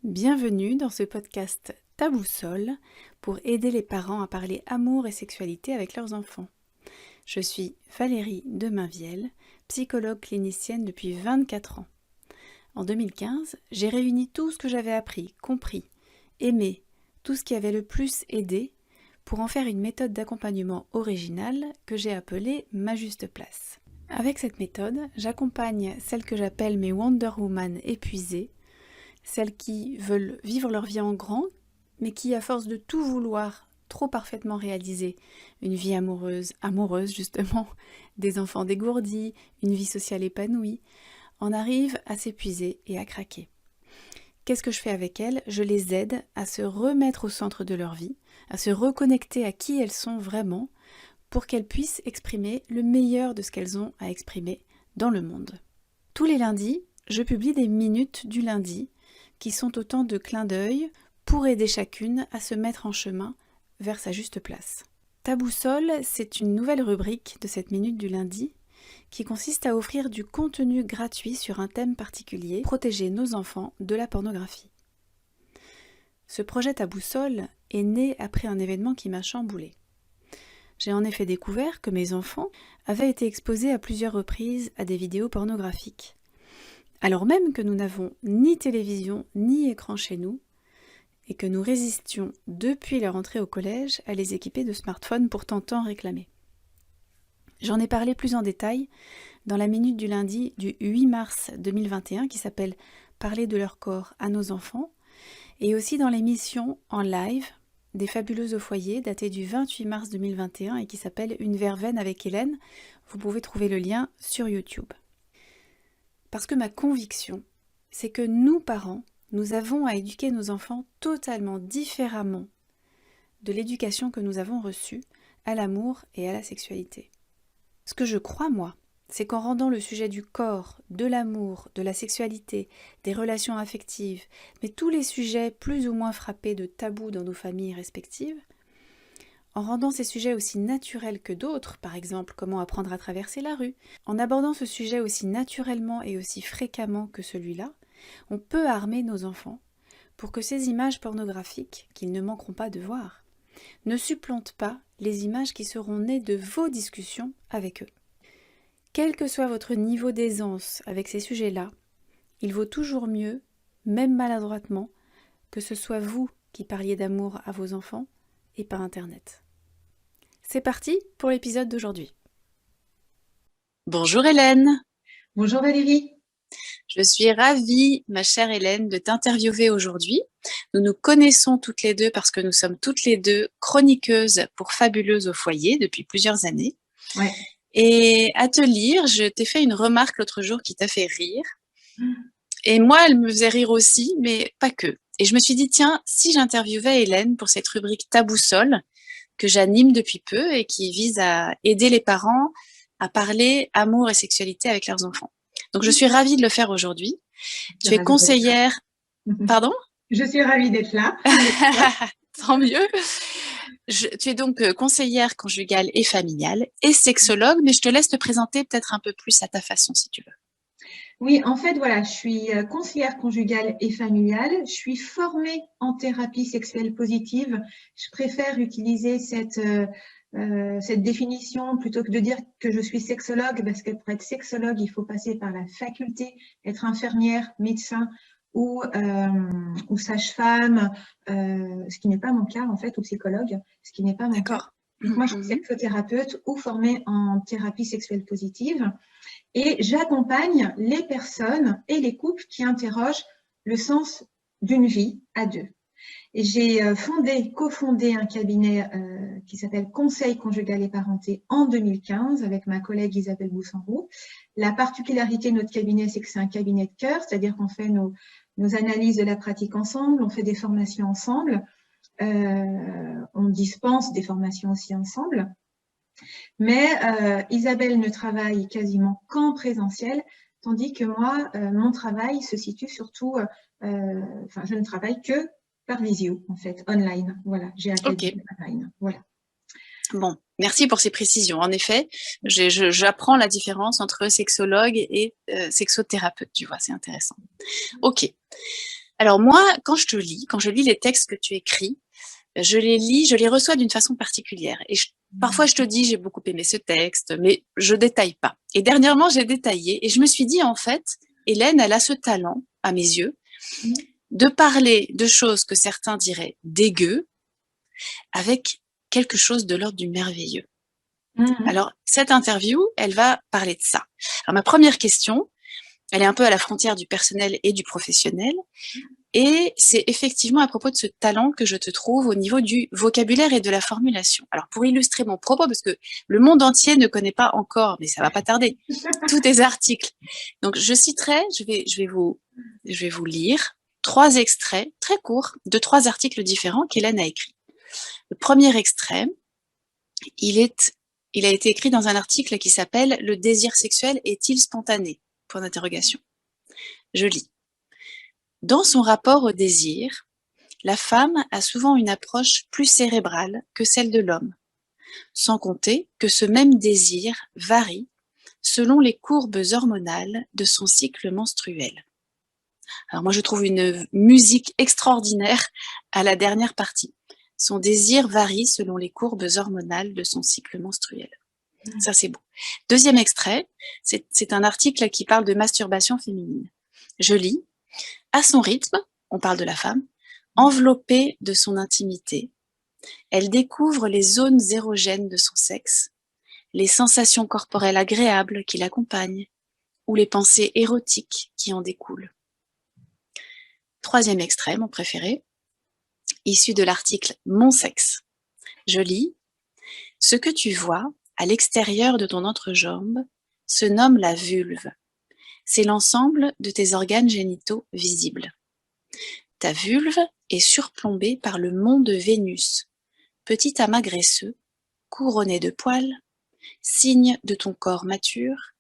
Bienvenue dans ce podcast Ta boussole pour aider les parents à parler amour et sexualité avec leurs enfants. Je suis Valérie Demainvielle, psychologue clinicienne depuis 24 ans. En 2015, j'ai réuni tout ce que j'avais appris, compris, aimé, tout ce qui avait le plus aidé pour en faire une méthode d'accompagnement originale que j'ai appelée Ma Juste Place. Avec cette méthode, j'accompagne celles que j'appelle mes Wonder Woman épuisées, celles qui veulent vivre leur vie en grand, mais qui, à force de tout vouloir trop parfaitement réaliser, une vie amoureuse justement, des enfants dégourdis, une vie sociale épanouie, en arrivent à s'épuiser et à craquer. Qu'est-ce que je fais avec elles ? Je les aide à se remettre au centre de leur vie, à se reconnecter à qui elles sont vraiment, pour qu'elles puissent exprimer le meilleur de ce qu'elles ont à exprimer dans le monde. Tous les lundis, je publie des minutes du lundi, qui sont autant de clins d'œil pour aider chacune à se mettre en chemin vers sa juste place. Ta boussole, c'est une nouvelle rubrique de cette minute du lundi qui consiste à offrir du contenu gratuit sur un thème particulier, protéger nos enfants de la pornographie. Ce projet Ta boussole est né après un événement qui m'a chamboulée. J'ai en effet découvert que mes enfants avaient été exposés à plusieurs reprises à des vidéos pornographiques. Alors même que nous n'avons ni télévision ni écran chez nous, et que nous résistions depuis leur entrée au collège à les équiper de smartphones pourtant tant réclamés. J'en ai parlé plus en détail dans la minute du lundi du 8 mars 2021 qui s'appelle « Parler de leur corps à nos enfants » et aussi dans l'émission en live des Fabuleuses au foyer datée du 28 mars 2021 et qui s'appelle « Une verveine avec Hélène ». Vous pouvez trouver le lien sur YouTube. Parce que ma conviction, c'est que nous, parents, nous avons à éduquer nos enfants totalement différemment de l'éducation que nous avons reçue à l'amour et à la sexualité. Ce que je crois, moi, c'est qu'en rendant le sujet du corps, de l'amour, de la sexualité, des relations affectives, mais tous les sujets plus ou moins frappés de tabous dans nos familles respectives, en rendant ces sujets aussi naturels que d'autres, par exemple comment apprendre à traverser la rue, en abordant ce sujet aussi naturellement et aussi fréquemment que celui-là, on peut armer nos enfants pour que ces images pornographiques, qu'ils ne manqueront pas de voir, ne supplantent pas les images qui seront nées de vos discussions avec eux. Quel que soit votre niveau d'aisance avec ces sujets-là, il vaut toujours mieux, même maladroitement, que ce soit vous qui parliez d'amour à vos enfants et par Internet. C'est parti pour l'épisode d'aujourd'hui. Bonjour Hélène. Bonjour Valérie. Je suis ravie, ma chère Hélène, de t'interviewer aujourd'hui. Nous nous connaissons toutes les deux parce que nous sommes toutes les deux chroniqueuses pour Fabuleuses au foyer depuis plusieurs années. Ouais. Et à te lire, je t'ai fait une remarque l'autre jour qui t'a fait rire. Et moi, elle me faisait rire aussi, mais pas que. Et je me suis dit, tiens, si j'interviewais Hélène pour cette rubrique Ta boussole, que j'anime depuis peu et qui vise à aider les parents à parler amour et sexualité avec leurs enfants. Donc, je suis ravie de le faire aujourd'hui. Tu es conseillère... Pardon ? Je suis ravie d'être là. Tant mieux. Tu es donc conseillère conjugale et familiale et sexologue, mais je te laisse te présenter peut-être un peu plus à ta façon, si tu veux. Oui, en fait, voilà, je suis conseillère conjugale et familiale. Je suis formée en thérapie sexuelle positive. Je préfère utiliser cette définition plutôt que de dire que je suis sexologue, parce que pour être sexologue, il faut passer par la faculté, être infirmière, médecin ou sage-femme, ce qui n'est pas mon cas en fait, ou psychologue, ce qui n'est pas mon cas. Donc moi, je suis sexothérapeute ou formée en thérapie sexuelle positive. Et j'accompagne les personnes et les couples qui interrogent le sens d'une vie à deux. Et j'ai cofondé un cabinet qui s'appelle Conseil conjugal et parenté en 2015 avec ma collègue Isabelle Boussanroux. La particularité de notre cabinet, c'est que c'est un cabinet de cœur, c'est-à-dire qu'on fait nos analyses de la pratique ensemble, on fait des formations ensemble, on dispense des formations aussi ensemble. Mais Isabelle ne travaille quasiment qu'en présentiel, tandis que moi, mon travail se situe surtout, je ne travaille que par visio, en fait, online. Voilà, j'ai un cabinet online. Voilà. Bon, merci pour ces précisions. En effet, j'apprends la différence entre sexologue et sexothérapeute, tu vois, c'est intéressant. Ok. Alors moi, quand je lis les textes que tu écris, je les reçois d'une façon particulière. Et parfois, je te dis, j'ai beaucoup aimé ce texte, mais je détaille pas. Et dernièrement, j'ai détaillé et je me suis dit, en fait, Hélène, elle a ce talent, à mes yeux, de parler de choses que certains diraient dégueu, avec quelque chose de l'ordre du merveilleux. Alors, cette interview, elle va parler de ça. Alors, ma première question, elle est un peu à la frontière du personnel et du professionnel. Et c'est effectivement à propos de ce talent que je te trouve au niveau du vocabulaire et de la formulation. Alors, pour illustrer mon propos, parce que le monde entier ne connaît pas encore, mais ça va pas tarder, tous tes articles. Donc, je citerai, je vais vous lire 3 extraits très courts de 3 articles différents qu'Hélène a écrits. Le premier extrait, il a été écrit dans un article qui s'appelle « Le désir sexuel est-il spontané ?» Point d'interrogation. Je lis. Dans son rapport au désir, la femme a souvent une approche plus cérébrale que celle de l'homme, sans compter que ce même désir varie selon les courbes hormonales de son cycle menstruel. Alors moi, je trouve une musique extraordinaire à la dernière partie. Son désir varie selon les courbes hormonales de son cycle menstruel. Ça, c'est beau. Deuxième extrait, c'est un article qui parle de masturbation féminine. Je lis. À son rythme, on parle de la femme, enveloppée de son intimité, elle découvre les zones érogènes de son sexe, les sensations corporelles agréables qui l'accompagnent, ou les pensées érotiques qui en découlent. Troisième extrait, mon préféré, issu de l'article « Mon sexe ». Je lis « Ce que tu vois à l'extérieur de ton entrejambe se nomme la vulve. C'est l'ensemble de tes organes génitaux visibles. Ta vulve est surplombée par le mont de Vénus, petit amas graisseux, couronné de poils, signe de ton corps mature,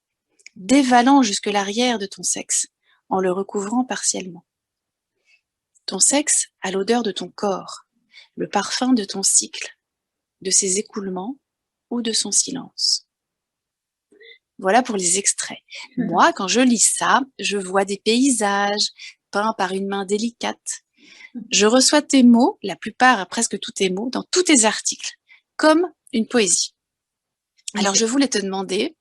dévalant jusque l'arrière de ton sexe, en le recouvrant partiellement. Ton sexe a l'odeur de ton corps, le parfum de ton cycle, de ses écoulements ou de son silence. » Voilà pour les extraits. Moi, quand je lis ça, je vois des paysages peints par une main délicate. Je reçois tes mots, la plupart, presque tous tes mots, dans tous tes articles, comme une poésie. Alors, je voulais te demander,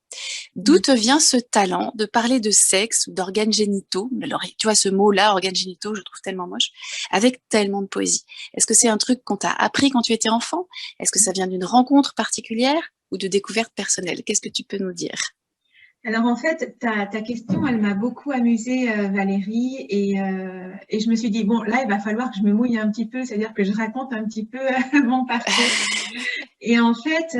d'où te vient ce talent de parler de sexe ou d'organes génitaux? Alors, tu vois, ce mot-là, organes génitaux, je trouve tellement moche, avec tellement de poésie. Est-ce que c'est un truc qu'on t'a appris quand tu étais enfant? Est-ce que ça vient d'une rencontre particulière ou de découverte personnelle? Qu'est-ce que tu peux nous dire? Alors en fait, ta question, elle m'a beaucoup amusée, Valérie, et je me suis dit, bon, là, il va falloir que je me mouille un petit peu, c'est-à-dire que je raconte un petit peu mon parcours. Et en fait,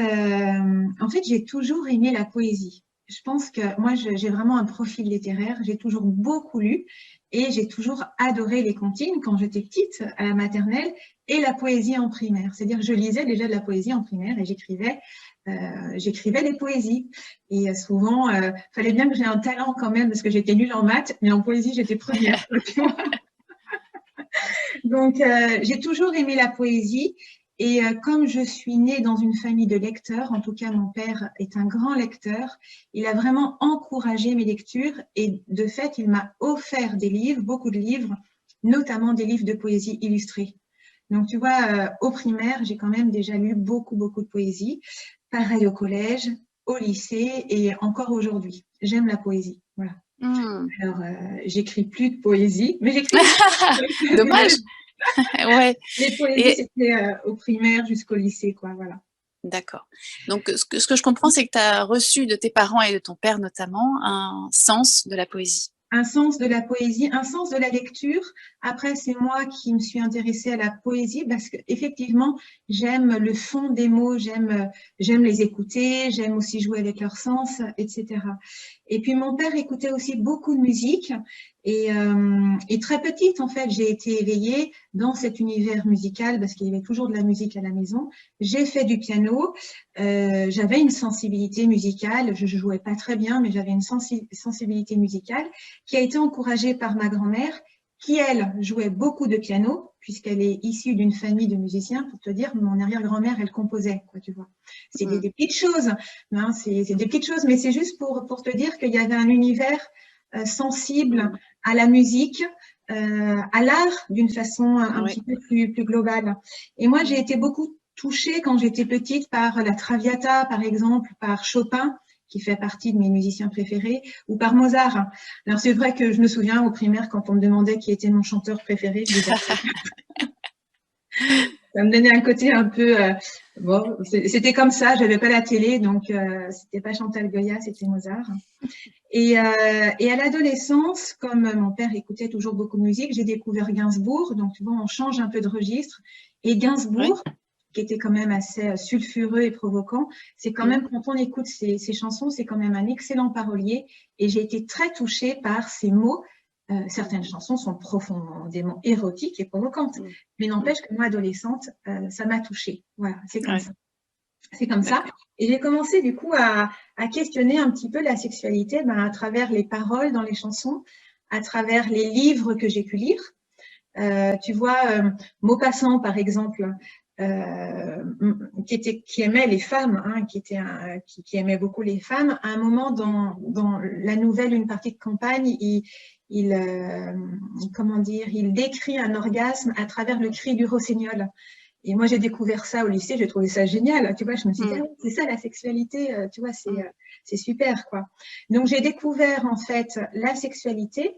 j'ai toujours aimé la poésie. Je pense que moi, j'ai vraiment un profil littéraire, j'ai toujours beaucoup lu et j'ai toujours adoré les comptines quand j'étais petite, à la maternelle, et la poésie en primaire. C'est-à-dire que je lisais déjà de la poésie en primaire et j'écrivais des poésies. Et souvent, fallait bien que j'ai un talent quand même, parce que j'étais nulle en maths, mais en poésie, j'étais première. Donc, j'ai toujours aimé la poésie. Et comme je suis née dans une famille de lecteurs, en tout cas mon père est un grand lecteur, il a vraiment encouragé mes lectures et de fait, il m'a offert des livres, beaucoup de livres, notamment des livres de poésie illustrés. Donc tu vois, au primaire, j'ai quand même déjà lu beaucoup de poésie. Pareil au collège, au lycée et encore aujourd'hui. J'aime la poésie, voilà. Alors, j'écris plus de poésie, mais j'écris... Dommage. Ouais. Les poésies, c'était au primaire jusqu'au lycée, quoi, voilà. D'accord. Donc, ce que je comprends, c'est que tu as reçu de tes parents et de ton père notamment un sens de la poésie. Un sens de la poésie, un sens de la lecture. Après, c'est moi qui me suis intéressée à la poésie parce qu'effectivement, j'aime le fond des mots, j'aime les écouter, j'aime aussi jouer avec leur sens, etc. Et puis, mon père écoutait aussi beaucoup de musique et très petite, en fait, j'ai été éveillée dans cet univers musical parce qu'il y avait toujours de la musique à la maison. J'ai fait du piano, j'avais une sensibilité musicale, je jouais pas très bien, mais j'avais une sensibilité musicale qui a été encouragée par ma grand-mère, qui, elle, jouait beaucoup de piano, puisqu'elle est issue d'une famille de musiciens. Pour te dire, mon arrière-grand-mère, elle composait, quoi, tu vois. C'est des petites choses, hein, c'est des petites choses, mais c'est juste pour te dire qu'il y avait un univers sensible à la musique, à l'art d'une façon un petit peu plus globale. Et moi, j'ai été beaucoup touchée quand j'étais petite par la Traviata, par exemple, par Chopin, qui fait partie de mes musiciens préférés, ou par Mozart. Alors, c'est vrai que je me souviens au primaire, quand on me demandait qui était mon chanteur préféré, je disais ça me donnait un côté un peu… bon, c'était comme ça, j'avais pas la télé, donc c'était pas Chantal Goya, c'était Mozart. Et à l'adolescence, comme mon père écoutait toujours beaucoup de musique, j'ai découvert Gainsbourg. Donc, tu vois, on change un peu de registre. Et Gainsbourg, qui était quand même assez sulfureux et provoquant, c'est quand même, quand on écoute ses chansons, c'est quand même un excellent parolier. Et j'ai été très touchée par ses mots. Certaines chansons sont profondément érotiques et provocantes. Mais n'empêche que moi, adolescente, ça m'a touchée. Voilà, c'est comme ça. C'est comme ça. Et j'ai commencé du coup à questionner un petit peu la sexualité à travers les paroles dans les chansons, à travers les livres que j'ai pu lire. Tu vois, Maupassant, par exemple, qui aimait les femmes, hein, qui aimait beaucoup les femmes, à un moment dans la nouvelle Une partie de campagne, comment dire, il décrit un orgasme à travers le cri du rossignol. Et moi, j'ai découvert ça au lycée, j'ai trouvé ça génial. Tu vois, je me suis dit, ah, c'est ça la sexualité, tu vois, c'est super, quoi. Donc, j'ai découvert, en fait, la sexualité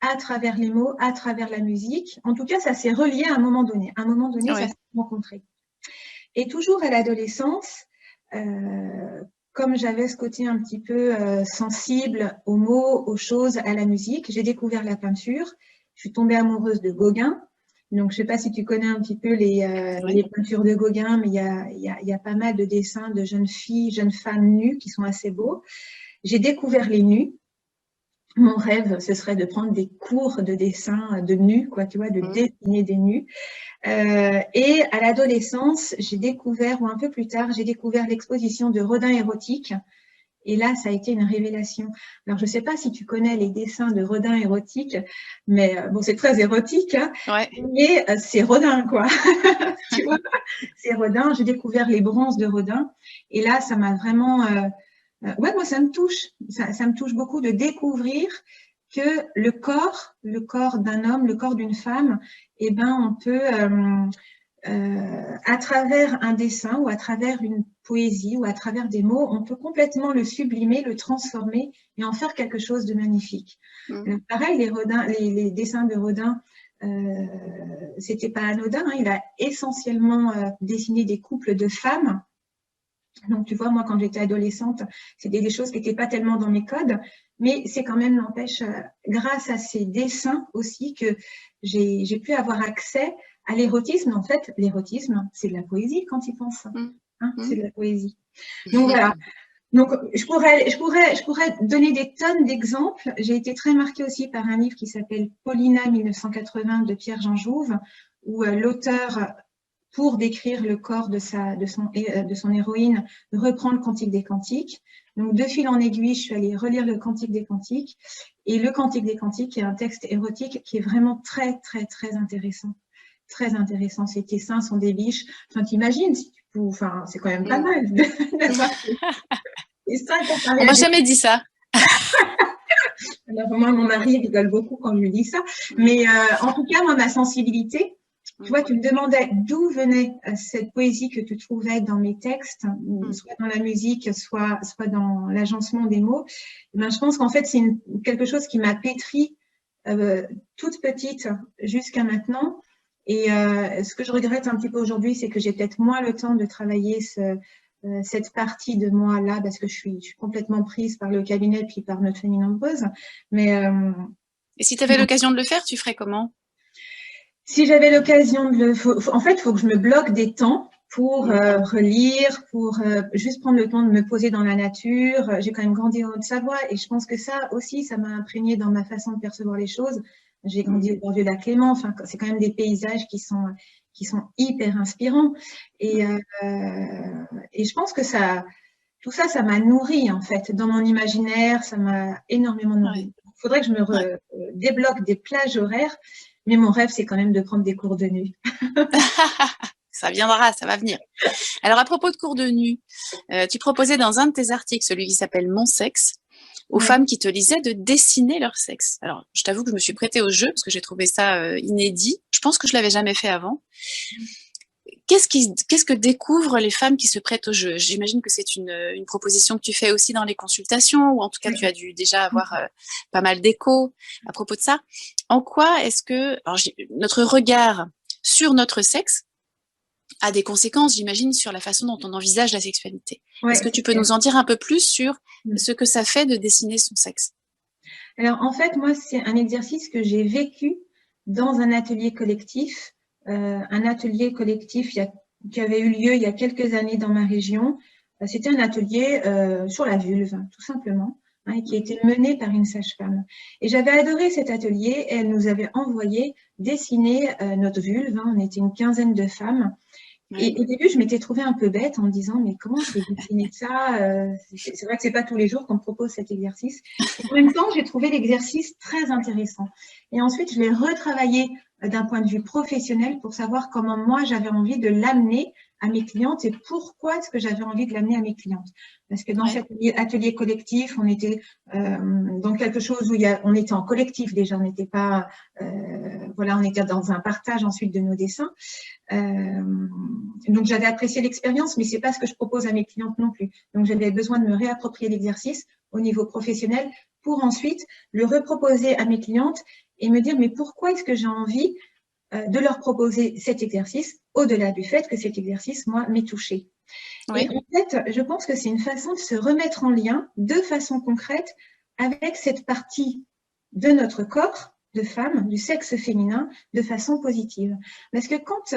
à travers les mots, à travers la musique. En tout cas, ça s'est relié à un moment donné. À un moment donné, ça s'est rencontré. Et toujours à l'adolescence, comme j'avais ce côté un petit peu sensible aux mots, aux choses, à la musique, j'ai découvert la peinture. Je suis tombée amoureuse de Gauguin. Donc, je ne sais pas si tu connais un petit peu les peintures de Gauguin, mais il y a pas mal de dessins de jeunes filles, jeunes femmes nues qui sont assez beaux. J'ai découvert les nus. Mon rêve, ce serait de prendre des cours de dessin de nus, quoi, tu vois, de dessiner des nus. Et à l'adolescence, j'ai découvert, ou un peu plus tard, j'ai découvert l'exposition de Rodin érotique. Et là, ça a été une révélation. Alors, je ne sais pas si tu connais les dessins de Rodin érotique, mais bon, c'est très érotique, hein, mais c'est Rodin, quoi. Tu vois, c'est Rodin. J'ai découvert les bronzes de Rodin. Et là, ça m'a vraiment… ouais, moi, ça me touche. Ça me touche beaucoup de découvrir que le corps d'un homme, le corps d'une femme, eh ben, on peut… à travers un dessin ou à travers une poésie ou à travers des mots, on peut complètement le sublimer, le transformer et en faire quelque chose de magnifique. Pareil, les dessins de Rodin, c'était pas anodin, hein, il a essentiellement dessiné des couples de femmes. Donc, tu vois, moi, quand j'étais adolescente, c'était des choses qui n'étaient pas tellement dans mes codes, mais c'est quand même, n'empêche, grâce à ces dessins aussi que j'ai pu avoir accès à l'érotisme. En fait, l'érotisme, c'est de la poésie quand il pense. Hein, c'est de la poésie. Donc, voilà. Donc, je pourrais donner des tonnes d'exemples. J'ai été très marquée aussi par un livre qui s'appelle Paulina 1980 de Pierre-Jean Jouve, où l'auteur, pour décrire le corps de son héroïne, reprend le Cantique des Cantiques. Donc, de fil en aiguille, je suis allée relire le Cantique des Cantiques. Et le Cantique des Cantiques est un texte érotique qui est vraiment très, très, très intéressant. Très intéressant. Ces seins sont des biches. Enfin, t'imagines, si tu peux, enfin, c'est quand même pas mal d'avoir ces seins comparés. On m'a jamais dit ça. Alors, moi, mon mari rigole beaucoup quand je lui dis ça. Mais en tout cas, moi, ma sensibilité, tu vois, tu me demandais d'où venait cette poésie que tu trouvais dans mes textes, soit dans la musique, soit dans l'agencement des mots. Ben, je pense qu'en fait, c'est quelque chose qui m'a pétrie toute petite jusqu'à maintenant. Et ce que je regrette un petit peu aujourd'hui, c'est que j'ai peut-être moins le temps de travailler cette partie de moi-là, parce que je suis complètement prise par le cabinet puis par notre famille nombreuse. Mais, et si tu avais l'occasion de le faire, tu ferais comment? Si j'avais l'occasion de en fait, il faut que je me bloque des temps pour relire, pour juste prendre le temps de me poser dans la nature. J'ai quand même grandi en Haute-Savoie et je pense que ça aussi, ça m'a imprégné dans ma façon de percevoir les choses. J'ai grandi au bord du lac Léman. Enfin, c'est quand même des paysages qui sont hyper inspirants. Et je pense que tout ça, ça m'a nourri en fait dans mon imaginaire. Ça m'a énormément nourri. Il faudrait que je me débloque des plages horaires. Mais mon rêve, c'est quand même de prendre des cours de nu. Ça viendra, ça va venir. Alors, à propos de cours de nu, tu proposais dans un de tes articles, celui qui s'appelle Mon sexe, aux femmes qui te lisaient de dessiner leur sexe. Alors, je t'avoue que je me suis prêtée au jeu parce que j'ai trouvé ça inédit. Je pense que je l'avais jamais fait avant. Qu'est-ce que découvrent les femmes qui se prêtent au jeu? J'imagine que c'est une proposition que tu fais aussi dans les consultations, ou en tout cas, tu as dû déjà avoir pas mal d'échos à propos de ça. En quoi est-ce que notre regard sur notre sexe a des conséquences, j'imagine, sur la façon dont on envisage la sexualité? Est-ce que tu peux nous en dire un peu plus sur ce que ça fait de dessiner son sexe? Alors, en fait, moi, c'est un exercice que j'ai vécu dans un atelier collectif. Qui avait eu lieu il y a quelques années dans ma région. C'était un atelier sur la vulve, tout simplement, qui a été mené par une sage-femme. Et j'avais adoré cet atelier, et elle nous avait envoyé dessiner notre vulve. On était une quinzaine de femmes. Et au début, je m'étais trouvée un peu bête en me disant, mais comment je vais dessiner ça? C'est vrai que c'est pas tous les jours qu'on me propose cet exercice. Et en même temps, j'ai trouvé l'exercice très intéressant. Et ensuite, je l'ai retravaillé d'un point de vue professionnel pour savoir comment moi, j'avais envie de l'amener à mes clientes et pourquoi est-ce que j'avais envie de l'amener à mes clientes. Parce que dans cet atelier collectif, on était dans quelque chose où on était en collectif déjà, on n'était pas, on était dans un partage ensuite de nos dessins. Donc j'avais apprécié l'expérience, mais c'est pas ce que je propose à mes clientes non plus. Donc j'avais besoin de me réapproprier l'exercice au niveau professionnel pour ensuite le reproposer à mes clientes et me dire mais pourquoi est-ce que j'ai envie de leur proposer cet exercice au-delà du fait que cet exercice, moi, m'est touché. Et en fait, je pense que c'est une façon de se remettre en lien de façon concrète avec cette partie de notre corps de femme, du sexe féminin, de façon positive. Parce que quand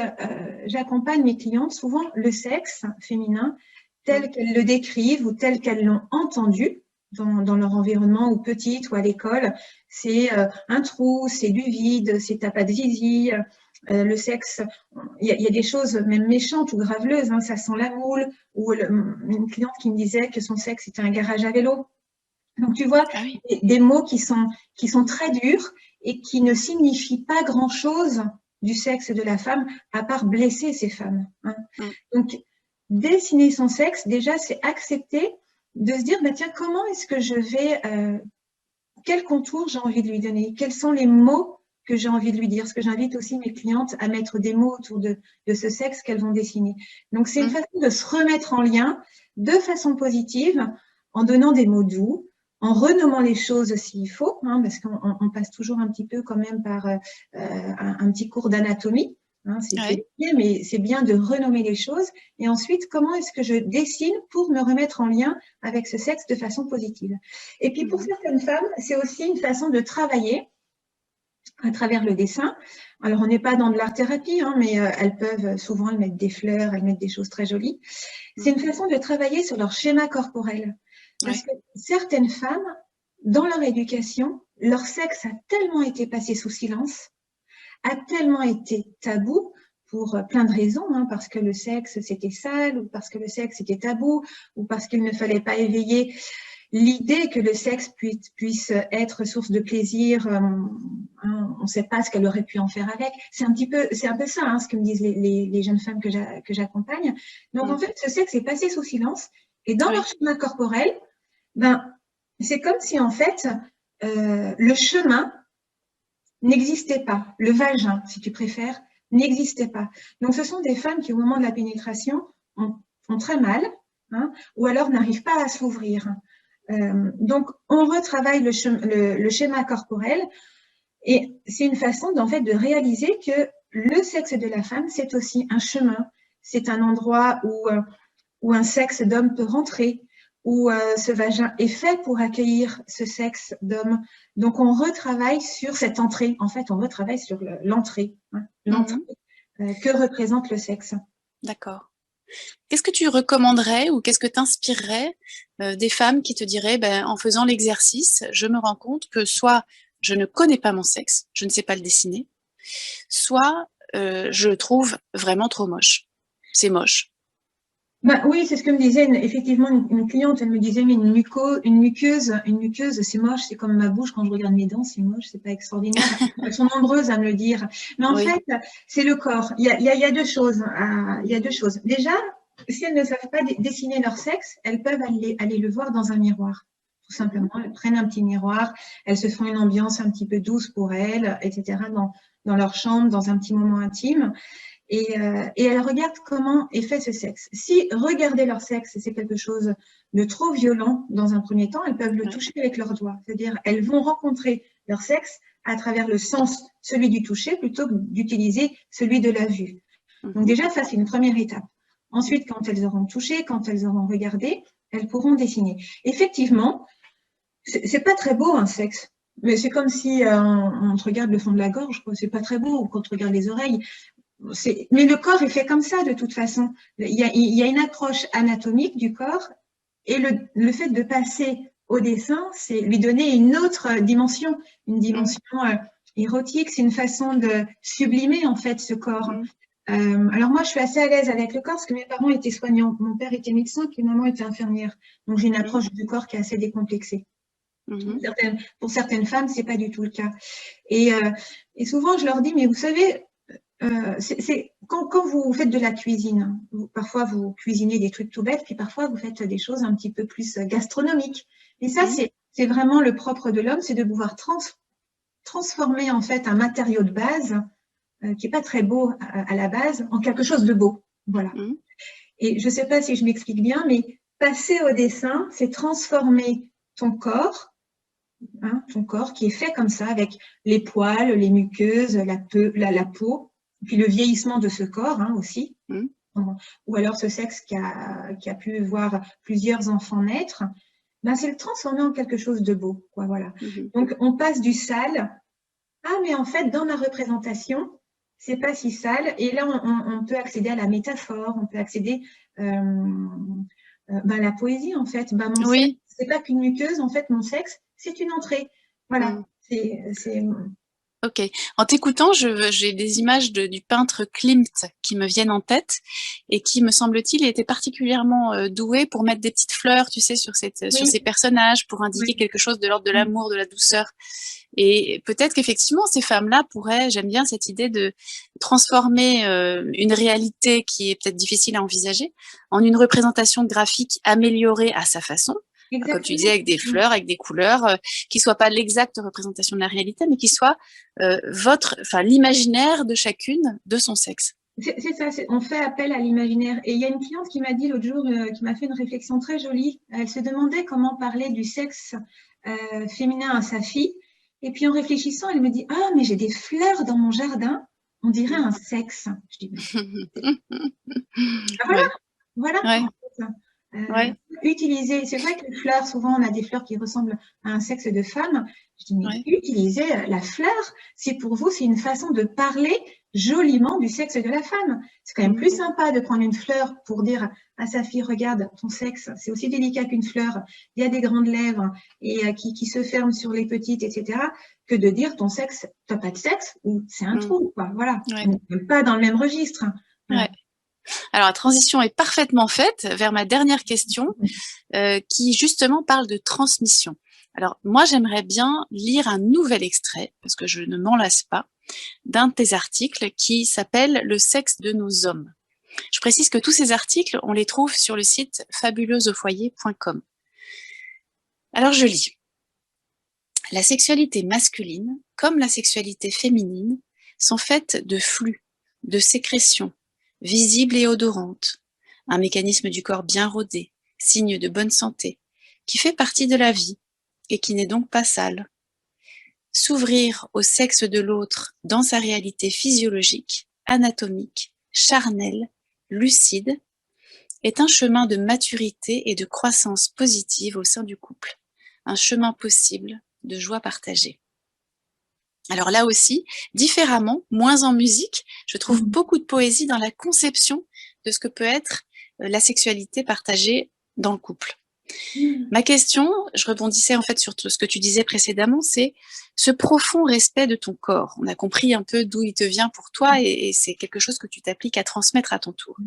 j'accompagne mes clientes, souvent le sexe féminin, tel qu'elles le décrivent ou tel qu'elles l'ont entendu dans leur environnement, ou petite ou à l'école, c'est un trou, c'est du vide, c'est t'as pas de zizi, le sexe, il y a des choses même méchantes ou graveleuses, ça sent la moule, ou une cliente qui me disait que son sexe était un garage à vélo. Donc tu vois, des mots qui sont très durs et qui ne signifient pas grand-chose du sexe de la femme, à part blesser ces femmes. Donc, dessiner son sexe, déjà, c'est accepter de se dire, tiens, comment est-ce que je vais, quel contour j'ai envie de lui donner, quels sont les mots que j'ai envie de lui dire, parce que j'invite aussi mes clientes à mettre des mots autour de ce sexe qu'elles vont dessiner. Donc, c'est une façon de se remettre en lien de façon positive, en donnant des mots doux, en renommant les choses s'il faut, parce qu'on passe toujours un petit peu quand même par un petit cours d'anatomie. C'est bien, mais c'est bien de renommer les choses. Et ensuite, comment est-ce que je dessine pour me remettre en lien avec ce sexe de façon positive? Et puis, pour certaines femmes, c'est aussi une façon de travailler à travers le dessin. Alors, on n'est pas dans de l'art-thérapie, mais elles mettre des fleurs, elles mettent des choses très jolies. C'est une façon de travailler sur leur schéma corporel. Parce que certaines femmes, dans leur éducation, leur sexe a tellement été passé sous silence, a tellement été tabou pour plein de raisons, parce que le sexe c'était sale, ou parce que le sexe était tabou, ou parce qu'il ne fallait pas éveiller l'idée que le sexe puisse être source de plaisir. On ne sait pas ce qu'elle aurait pu en faire avec. C'est un peu ça, ce que me disent les jeunes femmes que j'accompagne. Donc en fait, ce sexe est passé sous silence, et dans leur schéma corporel, c'est comme si en fait le chemin n'existait pas, le vagin, si tu préfères, n'existait pas. Donc, ce sont des femmes qui, au moment de la pénétration, ont très mal, ou alors n'arrivent pas à s'ouvrir. Donc, on retravaille le schéma corporel, et c'est une façon, en fait, de réaliser que le sexe de la femme, c'est aussi un chemin, c'est un endroit où un sexe d'homme peut rentrer, où ce vagin est fait pour accueillir ce sexe d'homme. Donc, on retravaille sur cette entrée. En fait, on retravaille sur l'entrée. Que représente le sexe. D'accord. Qu'est-ce que tu recommanderais ou qu'est-ce que t'inspirerait des femmes qui te diraient, en faisant l'exercice, je me rends compte que soit je ne connais pas mon sexe, je ne sais pas le dessiner, soit je le trouve vraiment trop moche. C'est moche. Oui, c'est ce que me disait effectivement une cliente. Elle me disait, mais une muqueuse, c'est moche, c'est comme ma bouche quand je regarde mes dents, c'est moche, c'est pas extraordinaire. Elles sont nombreuses à me le dire. Mais en fait, c'est le corps. Il y a deux choses. Déjà, si elles ne savent pas dessiner leur sexe, elles peuvent aller le voir dans un miroir. tout simplement. Elles prennent un petit miroir, elles se font une ambiance un petit peu douce pour elles, etc., dans leur chambre, dans un petit moment intime. Et elles regardent comment est fait ce sexe. Si regarder leur sexe, c'est quelque chose de trop violent dans un premier temps, elles peuvent le toucher avec leurs doigts. C'est-à-dire, elles vont rencontrer leur sexe à travers le sens, celui du toucher, plutôt que d'utiliser celui de la vue. Donc déjà, ça, c'est une première étape. Ensuite, quand elles auront touché, quand elles auront regardé, elles pourront dessiner. Effectivement, c'est pas très beau un sexe, mais c'est comme si on te regarde le fond de la gorge, quoi. C'est pas très beau, ou quand on te regarde les oreilles. Mais le corps est fait comme ça de toute façon. Il y a une approche anatomique du corps et le fait de passer au dessin, c'est lui donner une autre dimension, une dimension érotique. C'est une façon de sublimer en fait ce corps. Alors moi, je suis assez à l'aise avec le corps parce que mes parents étaient soignants. Mon père était médecin, puis maman était infirmière. Donc j'ai une approche du corps qui est assez décomplexée. Pour certaines femmes, c'est pas du tout le cas. Et souvent, je leur dis, mais vous savez, quand vous faites de la cuisine, parfois vous cuisinez des trucs tout bêtes, puis parfois vous faites des choses un petit peu plus gastronomiques. Et ça, c'est vraiment le propre de l'homme, c'est de pouvoir transformer en fait un matériau de base qui est pas très beau à la base en quelque chose de beau. Voilà. Et je sais pas si je m'explique bien, mais passer au dessin, c'est transformer ton corps qui est fait comme ça, avec les poils, les muqueuses, la peau, puis le vieillissement de ce corps aussi, ou alors ce sexe qui a pu voir plusieurs enfants naître, c'est le transformer en quelque chose de beau, quoi, voilà. Donc on passe du sale, mais en fait dans ma représentation, c'est pas si sale, et là on peut accéder à la métaphore, on peut accéder à la poésie en fait. Mon sexe, c'est pas qu'une muqueuse, en fait mon sexe, c'est une entrée. Voilà, Ok. En t'écoutant, j'ai des images du peintre Klimt qui me viennent en tête et qui, me semble-t-il, était particulièrement doué pour mettre des petites fleurs, tu sais, sur ces personnages, pour indiquer quelque chose de l'ordre de l'amour, de la douceur. Et peut-être qu'effectivement, ces femmes-là pourraient, j'aime bien cette idée de transformer une réalité qui est peut-être difficile à envisager en une représentation graphique améliorée à sa façon. Exactement. Comme tu disais, avec des fleurs, avec des couleurs, qui soient pas l'exacte représentation de la réalité, mais qui soit l'imaginaire de chacune de son sexe. C'est ça, on fait appel à l'imaginaire. Et il y a une cliente qui m'a dit l'autre jour, qui m'a fait une réflexion très jolie. Elle se demandait comment parler du sexe féminin à sa fille. Et puis en réfléchissant, elle me dit, mais j'ai des fleurs dans mon jardin, on dirait un sexe. Je dis, voilà. Utiliser, c'est vrai que les fleurs, souvent on a des fleurs qui ressemblent à un sexe de femme. Je dis, mais utiliser la fleur, c'est pour vous, c'est une façon de parler joliment du sexe de la femme. C'est quand même plus sympa de prendre une fleur pour dire à sa fille, regarde, ton sexe, c'est aussi délicat qu'une fleur, il y a des grandes lèvres et qui se ferment sur les petites, etc., que de dire ton sexe, t'as pas de sexe ou c'est un trou, quoi. Voilà. On n'est pas dans le même registre. Alors, la transition est parfaitement faite vers ma dernière question qui justement parle de transmission. Alors, moi, j'aimerais bien lire un nouvel extrait, parce que je ne m'en lasse pas, d'un de tes articles qui s'appelle « Le sexe de nos hommes ». Je précise que tous ces articles, on les trouve sur le site fabuleuseaufoyer.com. Alors, je lis. La sexualité masculine, comme la sexualité féminine, sont faites de flux, de sécrétions, visibles et odorantes, un mécanisme du corps bien rodé, signe de bonne santé, qui fait partie de la vie et qui n'est donc pas sale. S'ouvrir au sexe de l'autre dans sa réalité physiologique, anatomique, charnelle, lucide, est un chemin de maturité et de croissance positive au sein du couple, un chemin possible de joie partagée. Alors là aussi, différemment, moins en musique, je trouve beaucoup de poésie dans la conception de ce que peut être la sexualité partagée dans le couple. Ma question, je rebondissais en fait sur ce que tu disais précédemment, c'est ce profond respect de ton corps. On a compris un peu d'où il te vient pour toi et c'est quelque chose que tu t'appliques à transmettre à ton tour.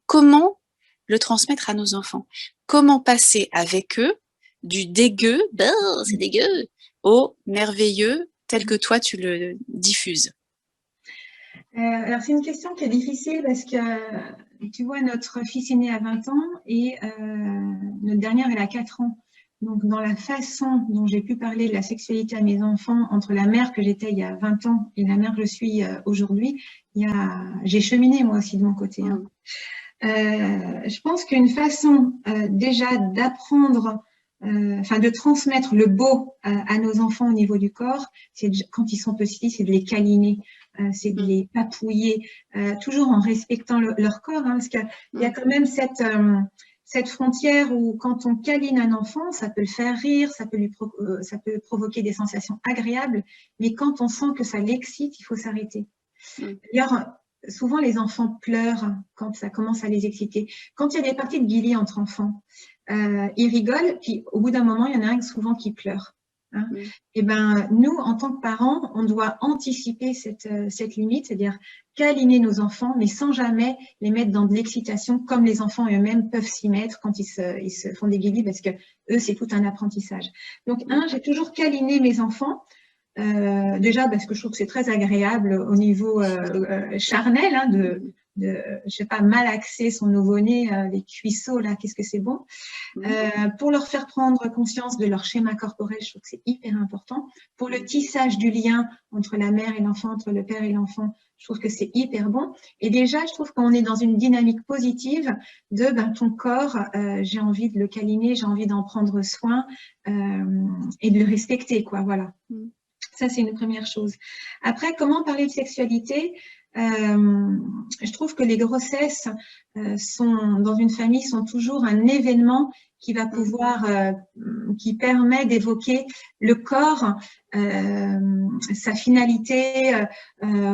Comment le transmettre à nos enfants? Comment passer avec eux du dégueu, c'est dégueu, au merveilleux tel que toi tu le diffuses? Alors c'est une question qui est difficile parce que tu vois, notre fils est né à 20 ans et notre dernière elle a 4 ans. Donc, dans la façon dont j'ai pu parler de la sexualité à mes enfants, entre la mère que j'étais il y a 20 ans et la mère que je suis aujourd'hui, j'ai cheminé moi aussi de mon côté. Hein. Je pense qu'une façon déjà d'apprendre, de transmettre le beau à nos enfants au niveau du corps, c'est quand ils sont petits, c'est de les câliner, c'est de les papouiller, toujours en respectant leur corps, hein, parce qu'il y a quand même cette frontière où quand on câline un enfant, ça peut le faire rire, ça peut provoquer des sensations agréables, mais quand on sent que ça l'excite, il faut s'arrêter. D'ailleurs, souvent les enfants pleurent quand ça commence à les exciter. Quand il y a des parties de guillis entre enfants, ils rigolent, puis au bout d'un moment, il y en a un souvent qui pleure. Hein. Et ben, nous, en tant que parents, on doit anticiper cette limite, c'est-à-dire câliner nos enfants, mais sans jamais les mettre dans de l'excitation, comme les enfants eux-mêmes peuvent s'y mettre quand ils se font des guillis, parce que eux, c'est tout un apprentissage. Donc, j'ai toujours câliné mes enfants. Déjà parce que je trouve que c'est très agréable au niveau charnel, hein, je sais pas, malaxer son nouveau-né, les cuisseaux là, qu'est-ce que c'est bon. Pour leur faire prendre conscience de leur schéma corporel, je trouve que c'est hyper important. Pour le tissage du lien entre la mère et l'enfant, entre le père et l'enfant, je trouve que c'est hyper bon. Et déjà, je trouve qu'on est dans une dynamique positive de ton corps, j'ai envie de le câliner, j'ai envie d'en prendre soin et de le respecter, quoi, voilà. Ça, c'est une première chose. Après, comment parler de sexualité ? Je trouve que les grossesses dans une famille sont toujours un événement qui va pouvoir, qui permet d'évoquer le corps, sa finalité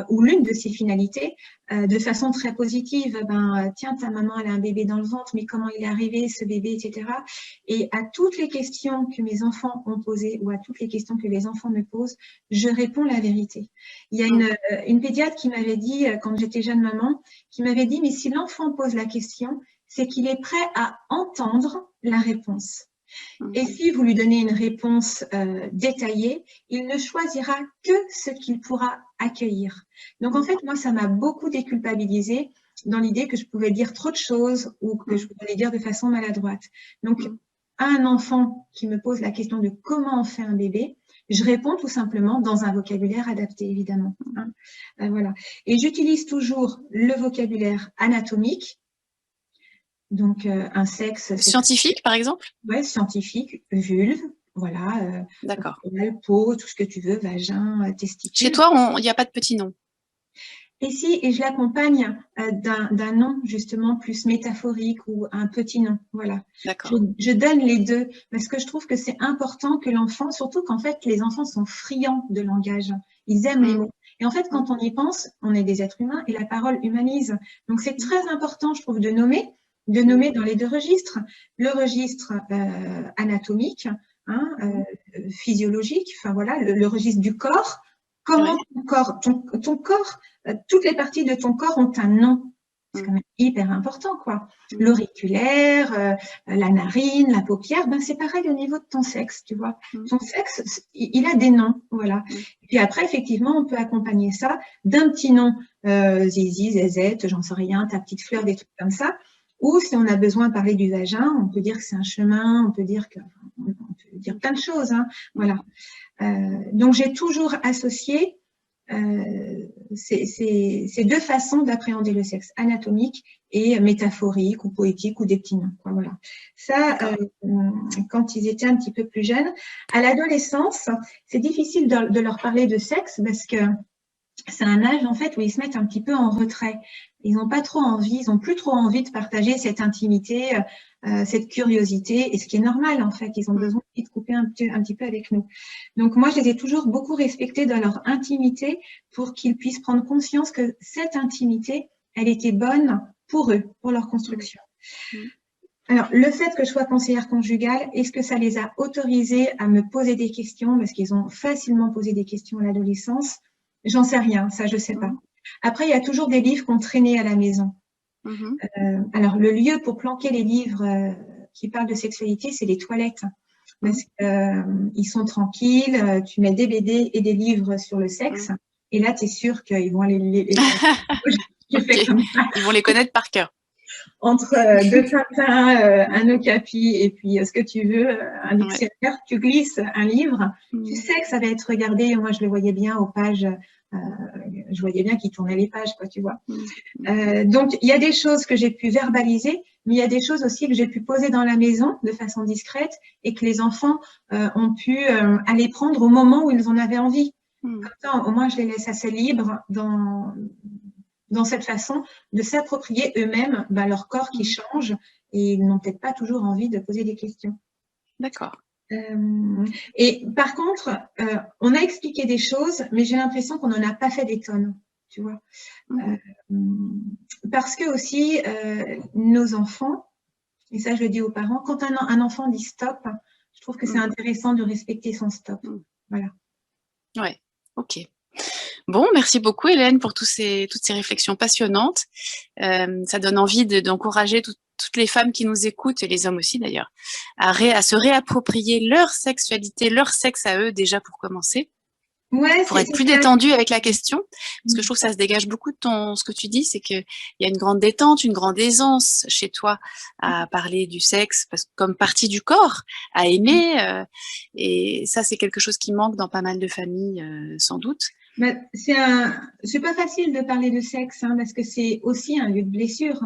ou l'une de ses finalités de façon très positive. Tiens, ta maman elle a un bébé dans le ventre, mais comment il est arrivé ce bébé, etc. Et à toutes les questions que mes enfants ont posées ou à toutes les questions que les enfants me posent, je réponds la vérité. Il y a une pédiatre qui m'avait dit, quand j'étais jeune maman, qui m'avait dit, mais si l'enfant pose la question, c'est qu'il est prêt à entendre la réponse. Et si vous lui donnez une réponse détaillée, il ne choisira que ce qu'il pourra accueillir. Donc en fait, moi, ça m'a beaucoup déculpabilisée dans l'idée que je pouvais dire trop de choses ou que je pouvais les dire de façon maladroite. Donc, à un enfant qui me pose la question de comment on fait un bébé, je réponds tout simplement dans un vocabulaire adapté, évidemment. Hein. Voilà. Et j'utilise toujours le vocabulaire anatomique. Donc, un sexe… Scientifique, par exemple ? Oui, scientifique, vulve, voilà. D'accord. Peau, tout ce que tu veux, vagin, testicule. Chez toi, il n'y a pas de petit nom ? Et si, et je l'accompagne d'un nom justement plus métaphorique ou un petit nom, voilà. D'accord. Je donne les deux parce que je trouve que c'est important que l'enfant, surtout qu'en fait les enfants sont friands de langage, ils aiment les mots. Et en fait, quand on y pense, on est des êtres humains et la parole humanise. Donc c'est très important, je trouve, de nommer dans les deux registres. Le registre anatomique, hein, physiologique, enfin voilà, le registre du corps. Comment ton corps, toutes les parties de ton corps ont un nom. C'est quand même hyper important, quoi. L'auriculaire, la narine, la paupière, c'est pareil au niveau de ton sexe, tu vois. Ton sexe, il a des noms, voilà. Et puis après, effectivement, on peut accompagner ça d'un petit nom, zizi, zézette, j'en sais rien, ta petite fleur, des trucs comme ça. Ou si on a besoin de parler du vagin, on peut dire que c'est un chemin, on peut dire plein de choses, hein, voilà. Donc, j'ai toujours associé ces deux façons d'appréhender le sexe, anatomique et métaphorique ou poétique ou des petits noms, quoi, voilà. Ça, quand ils étaient un petit peu plus jeunes. À l'adolescence, c'est difficile de leur parler de sexe parce que c'est un âge en fait où ils se mettent un petit peu en retrait. Ils n'ont pas trop envie, ils n'ont plus trop envie de partager cette intimité, cette curiosité, et ce qui est normal en fait. Ils ont besoin de couper un petit peu avec nous. Donc moi, je les ai toujours beaucoup respectés dans leur intimité pour qu'ils puissent prendre conscience que cette intimité, elle était bonne pour eux, pour leur construction. Alors, le fait que je sois conseillère conjugale, est-ce que ça les a autorisés à me poser des questions, parce qu'ils ont facilement posé des questions à l'adolescence? J'en sais rien, ça je sais pas. Après, il y a toujours des livres qu'on traînait à la maison. Alors, le lieu pour planquer les livres qui parlent de sexualité, c'est les toilettes. Parce qu'ils sont tranquilles, tu mets des BD et des livres sur le sexe, et là, tu es sûr qu'ils vont aller les okay. Ils vont les connaître par cœur. entre deux Tintin, un Okapi et puis ce que tu veux, un dictionnaire, tu glisses un livre, tu sais que ça va être regardé. Moi, je le voyais bien aux pages, je voyais bien qu'il tournait les pages, quoi, tu vois. Donc, il y a des choses que j'ai pu verbaliser, mais il y a des choses aussi que j'ai pu poser dans la maison de façon discrète et que les enfants ont pu aller prendre au moment où ils en avaient envie. Comme ça, au moins, je les laisse assez libres dans cette façon de s'approprier eux-mêmes leur corps qui change et ils n'ont peut-être pas toujours envie de poser des questions. D'accord. Et par contre, on a expliqué des choses, mais j'ai l'impression qu'on n'en a pas fait des tonnes, tu vois. Parce que aussi, nos enfants, et ça je le dis aux parents, quand un enfant dit stop, je trouve que c'est intéressant de respecter son stop. Voilà. Ouais, ok. Bon, merci beaucoup Hélène pour toutes ces réflexions passionnantes. Ça donne envie d'encourager toutes les femmes qui nous écoutent, et les hommes aussi d'ailleurs, à se réapproprier leur sexualité, leur sexe à eux déjà pour commencer. Pour être plus détendu avec la question, parce que je trouve que ça se dégage beaucoup de ce que tu dis, c'est qu'il y a une grande détente, une grande aisance chez toi à parler du sexe comme partie du corps, à aimer, et ça c'est quelque chose qui manque dans pas mal de familles sans doute. C'est pas facile de parler de sexe, parce que c'est aussi un lieu de blessure,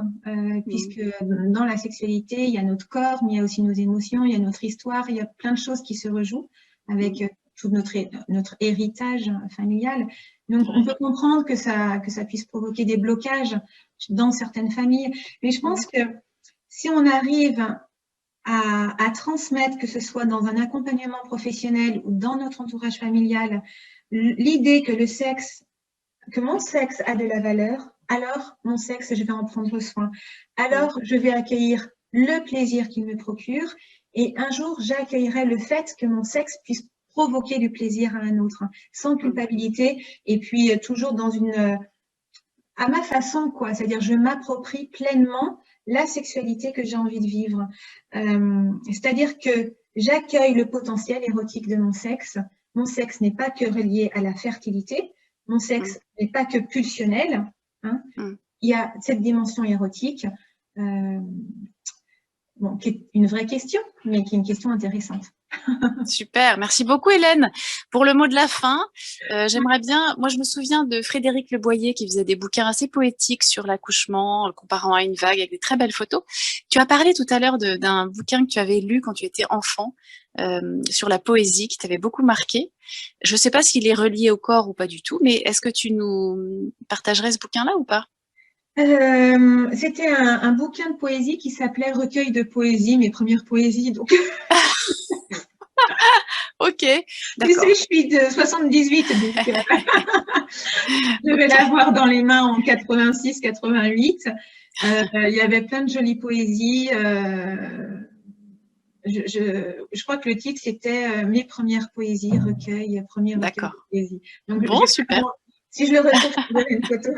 puisque dans la sexualité, il y a notre corps, mais il y a aussi nos émotions, il y a notre histoire, il y a plein de choses qui se rejouent avec tout notre héritage familial. Donc, on peut comprendre que ça puisse provoquer des blocages dans certaines familles. Mais je pense que si on arrive à transmettre, que ce soit dans un accompagnement professionnel ou dans notre entourage familial, l'idée que mon sexe a de la valeur, alors mon sexe, je vais en prendre soin. Alors, je vais accueillir le plaisir qu'il me procure et un jour, j'accueillerai le fait que mon sexe puisse provoquer du plaisir à un autre, sans culpabilité et puis toujours à ma façon, quoi. C'est-à-dire, je m'approprie pleinement la sexualité que j'ai envie de vivre. C'est-à-dire que j'accueille le potentiel érotique de mon sexe. Mon sexe n'est pas que relié à la fertilité. Mon sexe n'est pas que pulsionnel. Il y a cette dimension érotique, qui est une vraie question, mais qui est une question intéressante. Super, merci beaucoup Hélène. Pour le mot de la fin, j'aimerais bien, moi je me souviens de Frédéric Le Boyer qui faisait des bouquins assez poétiques sur l'accouchement, le comparant à une vague avec des très belles photos. Tu as parlé tout à l'heure d'un bouquin que tu avais lu quand tu étais enfant, sur la poésie, qui t'avait beaucoup marqué. Je ne sais pas s'il est relié au corps ou pas du tout, mais est-ce que tu nous partagerais ce bouquin-là ou pas? C'était un bouquin de poésie qui s'appelait Recueil de poésie, mes premières poésies. Donc... Ok, d'accord. Tu sais, je suis de 78, donc je vais l'avoir dans les mains en 86-88. Il y avait plein de jolies poésies. Je crois que le titre, c'était Mes premières poésies, recueil, premier recueil de poésie. Donc, bon, super. Si je le retrouve, je vous donne une photo.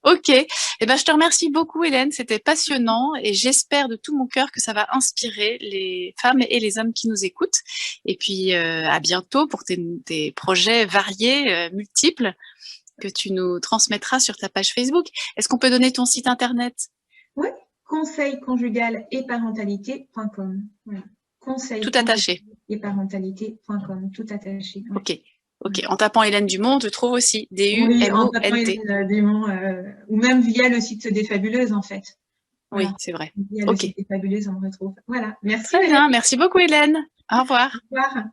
Ok, je te remercie beaucoup Hélène, c'était passionnant et j'espère de tout mon cœur que ça va inspirer les femmes et les hommes qui nous écoutent. Et puis à bientôt pour tes projets variés, multiples, que tu nous transmettras sur ta page Facebook. Est-ce qu'on peut donner ton site internet? Oui, conseilconjugal et parentalité.com. Voilà. Conseil tout attaché. Et parentalité.com, tout attaché. Ouais. Ok. Ok, en tapant Hélène Dumont, tu trouves aussi D-U-M-O-N-T. Oui, en tapant Hélène Dumont, ou même via le site des Fabuleuses, en fait. Voilà. Oui, c'est vrai. Via le site des Fabuleuses, on me retrouve. Voilà, merci. Très bien, merci beaucoup Hélène. Au revoir. Au revoir.